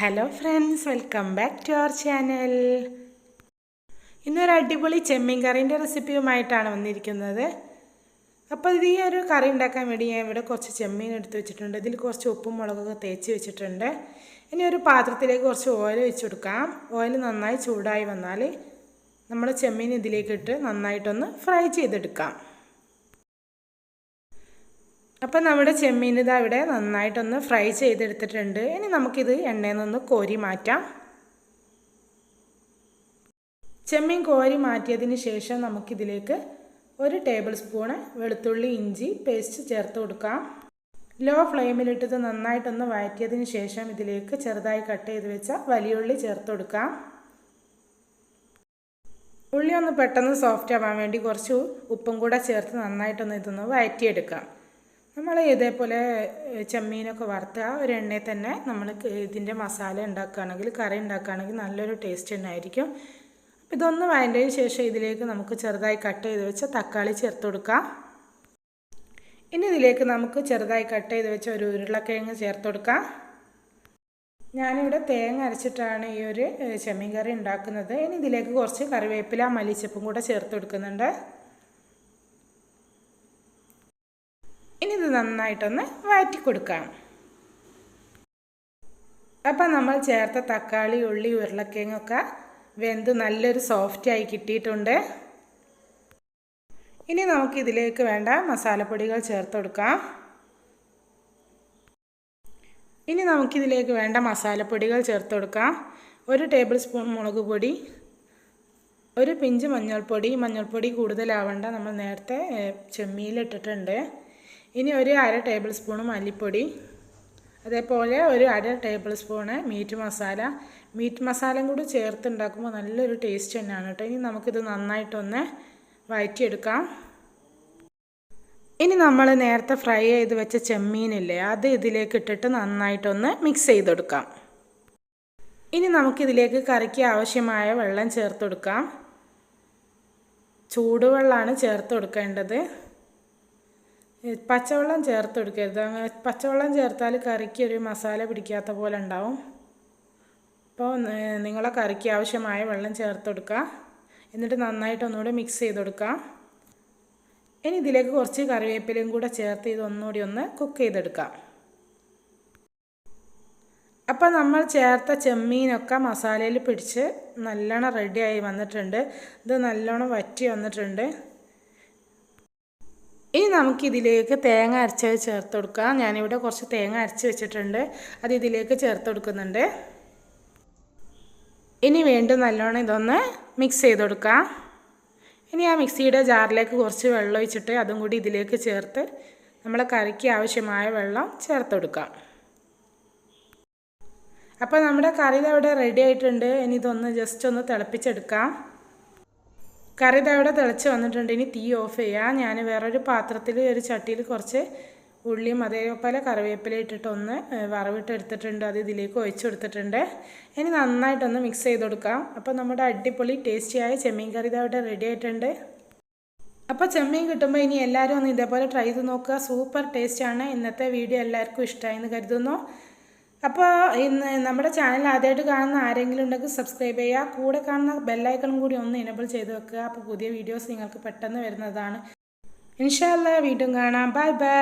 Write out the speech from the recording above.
Hello friends, welcome back to our channel. ഇന്നൊരു അടിപൊളി ചെമ്മീൻ കറീൻ്റെ റെസിപ്പിയുമായിട്ടാണ് വന്നിരിക്കുന്നത്. അപ്പോൾ ഈ ഒരു കറി ഉണ്ടാക്കാൻ വേണ്ടി ഞാൻ ഇവിടെ കുറച്ച് ചെമ്മീൻ എടുത്ത് വെച്ചിട്ടുണ്ട്. ഇതിൽ കുറച്ച് ഉപ്പും മുളകൊക്കെ തേച്ച് വെച്ചിട്ടുണ്ട്. ഇനി ഒരു പാത്രത്തിലേക്ക് കുറച്ച് ഓയിൽ വെച്ച് കൊടുക്കാം. ഓയിൽ നന്നായി ചൂടായി വന്നാൽ നമ്മൾ ചെമ്മീൻ ഇതിലേക്കിട്ട് നന്നായിട്ടൊന്ന് ഫ്രൈ ചെയ്തെടുക്കാം. അപ്പം നമ്മുടെ ചെമ്മീൻ ഇതാ ഇവിടെ നന്നായിട്ടൊന്ന് ഫ്രൈ ചെയ്തെടുത്തിട്ടുണ്ട്. ഇനി നമുക്കിത് എണ്ണയിൽ നിന്ന് കോരി മാറ്റാം. ചെമ്മീൻ കോരി മാറ്റിയതിന് ശേഷം നമുക്കിതിലേക്ക് 1 ടേബിൾ സ്പൂണ് വെളുത്തുള്ളി ഇഞ്ചി പേസ്റ്റ് ചേർത്ത് കൊടുക്കാം. ലോ ഫ്ലെയിമിലിട്ടത് നന്നായിട്ടൊന്ന് വഴറ്റിയതിന് ശേഷം ഇതിലേക്ക് ചെറുതായി കട്ട് ചെയ്ത് വെച്ച വലിയുള്ളി ചേർത്ത് കൊടുക്കാം. ഉള്ളി ഒന്ന് പെട്ടെന്ന് സോഫ്റ്റ് ആവാൻ വേണ്ടി കുറച്ച് ഉപ്പും കൂടെ ചേർത്ത് നന്നായിട്ടൊന്ന് ഇതൊന്ന് വഴറ്റിയെടുക്കാം. നമ്മൾ ഇതേപോലെ ചെമ്മീനൊക്കെ വറുത്ത ഒരു എണ്ണയിൽ തന്നെ നമ്മൾ ഇതിൻ്റെ മസാല ഉണ്ടാക്കുകയാണെങ്കിൽ കറി ഉണ്ടാക്കുകയാണെങ്കിൽ നല്ലൊരു ടേസ്റ്റ് തന്നെയായിരിക്കും. അപ്പോൾ ഇതൊന്ന് വഴറ്റിയതിന് ശേഷം ഇതിലേക്ക് നമുക്ക് ചെറുതായി കട്ട് ചെയ്ത് വെച്ച തക്കാളി ചേർത്ത് കൊടുക്കാം. ഇനി ഇതിലേക്ക് നമുക്ക് ചെറുതായി കട്ട് ചെയ്ത് വെച്ച ഒരു ഉരുളക്കിഴങ്ങ് ചേർത്ത് കൊടുക്കാം. ഞാനിവിടെ തേങ്ങ അരച്ചിട്ടാണ് ഈ ഒരു ചെമ്മീൻ കറി ഉണ്ടാക്കുന്നത്. ഇനി ഇതിലേക്ക് കുറച്ച് കറിവേപ്പില മല്ലിച്ചപ്പും കൂടെ ചേർത്ത് കൊടുക്കുന്നുണ്ട്. ഇനി ഇത് നന്നായിട്ടൊന്ന് വഴറ്റി കൊടുക്കാം. അപ്പം നമ്മൾ ചേർത്ത തക്കാളി ഉള്ളി ഉരുളക്കിഴങ്ങൊക്കെ വെന്ത് നല്ലൊരു സോഫ്റ്റായി കിട്ടിയിട്ടുണ്ട്. ഇനി നമുക്കിതിലേക്ക് വേണ്ട മസാലപ്പൊടികൾ ചേർത്ത് കൊടുക്കാം. ഒരു ടേബിൾ സ്പൂൺ മുളക് പൊടി, ഒരു പിഞ്ച് മഞ്ഞൾപ്പൊടി കൂടുതലാവണ്ട, നമ്മൾ നേരത്തെ ചെമ്മീനിലിട്ടിട്ടുണ്ട്. ഇനി ഒരു 1/2 ടേബിൾ സ്പൂൺ മല്ലിപ്പൊടി, അതേപോലെ ഒരു 1/2 ടേബിൾ സ്പൂണ് മീറ്റ് മസാലയും കൂടി ചേർത്തുണ്ടാക്കുമ്പോൾ നല്ലൊരു ടേസ്റ്റ് തന്നെയാണ് കേട്ടോ. ഇനി നമുക്കിത് നന്നായിട്ടൊന്ന് വഴറ്റിയെടുക്കാം. ഇനി നമ്മൾ നേരത്തെ ഫ്രൈ ചെയ്ത് വെച്ച ചെമ്മീനില്ലേ, അത് ഇതിലേക്ക് ഇട്ടിട്ട് നന്നായിട്ടൊന്ന് മിക്സ് ചെയ്തെടുക്കാം. ഇനി നമുക്കിതിലേക്ക് കറിക്ക് ആവശ്യമായ വെള്ളം ചേർത്ത് കൊടുക്കാം. ചൂടുവെള്ളമാണ് ചേർത്ത് കൊടുക്കേണ്ടത്. പച്ചവെള്ളം ചേർത്ത് കൊടുക്കരുത്. പച്ചവെള്ളം ചേർത്താൽ കറിക്ക് ഒരു മസാല പിടിക്കാത്ത പോലെ ഉണ്ടാവും. അപ്പോൾ നിങ്ങളെ കറിക്ക് ആവശ്യമായ വെള്ളം ചേർത്ത് കൊടുക്കുക. എന്നിട്ട് നന്നായിട്ട് ഒന്നുകൂടി മിക്സ് ചെയ്ത് കൊടുക്കുക. ഇനി ഇതിലേക്ക് കുറച്ച് കറിവേപ്പിലയും കൂടെ ചേർത്ത് ഇതൊന്നുകൂടി ഒന്ന് കുക്ക് ചെയ്തെടുക്കാം. അപ്പോൾ നമ്മൾ ചേർത്ത ചെമ്മീനൊക്കെ മസാലയിൽ പിടിച്ച് നല്ലോണം റെഡിയായി വന്നിട്ടുണ്ട്. ഇത് നല്ലോണം വറ്റി വന്നിട്ടുണ്ട്. ഇനി നമുക്കിതിലേക്ക് തേങ്ങ അരച്ചത് ചേർത്ത് കൊടുക്കാം. ഞാനിവിടെ കുറച്ച് തേങ്ങ അരച്ച് വെച്ചിട്ടുണ്ട്, അത് ഇതിലേക്ക് ചേർത്ത് കൊടുക്കുന്നുണ്ട്. ഇനി വീണ്ടും നല്ലോണം ഇതൊന്ന് മിക്സ് ചെയ്ത് കൊടുക്കാം. ഇനി ആ മിക്സിയുടെ ജാറിലേക്ക് കുറച്ച് വെള്ളം ഒഴിച്ചിട്ട് അതും കൂടി ഇതിലേക്ക് ചേർത്ത് നമ്മളെ കറിക്ക് ആവശ്യമായ വെള്ളം ചേർത്ത് കൊടുക്കാം. അപ്പോൾ നമ്മുടെ കറി ഇവിടെ റെഡി ആയിട്ടുണ്ട്. ഇനി ഇതൊന്ന് ജസ്റ്റ് ഒന്ന് തിളപ്പിച്ചെടുക്കാം. കറി ഇവിടെ തിളച്ച് വന്നിട്ടുണ്ട്. ഇനി തീ ഓഫ് ചെയ്യാം. ഞാൻ വേറൊരു പാത്രത്തിൽ ഒരു ചട്ടിയിൽ കുറച്ച് ഉള്ളിയും അതേപോലെ കറിവേപ്പില ഇട്ടിട്ട് ഒന്ന് വറവിട്ട് എടുത്തിട്ടുണ്ട്. അത് ഇതിലേക്ക് ഒഴിച്ചു കൊടുത്തിട്ടുണ്ട്. ഇനി നന്നായിട്ടൊന്ന് മിക്സ് ചെയ്ത് കൊടുക്കാം. അപ്പോൾ നമ്മുടെ അടിപൊളി ടേസ്റ്റിയായ ചെമ്മീൻ കറി ഇവിടെ റെഡി ആയിട്ടുണ്ട്. അപ്പോൾ ചെമ്മീൻ കിട്ടുമ്പോൾ ഇനി എല്ലാവരും ഒന്ന് ഇതേപോലെ ട്രൈ ചെയ്ത് നോക്കുക. സൂപ്പർ ടേസ്റ്റാണ്. ഇന്നത്തെ വീഡിയോ എല്ലാവർക്കും ഇഷ്ടമായെന്ന് കരുതുന്നു. അപ്പോൾ ഇന്ന് നമ്മുടെ ചാനൽ ആദ്യമായിട്ട് കാണുന്ന ആരെങ്കിലും ഉണ്ടെങ്കിൽ സബ്സ്ക്രൈബ് ചെയ്യുക. കൂടെ കാണുന്ന ബെല്ലൈക്കണും കൂടി ഒന്ന് എനേബിൾ ചെയ്ത് വെക്കുക. അപ്പോൾ പുതിയ വീഡിയോസ് നിങ്ങൾക്ക് പെട്ടെന്ന് വരുന്നതാണ്. ഇൻഷാ അല്ലാഹ് വീണ്ടും കാണാം. Bye bye.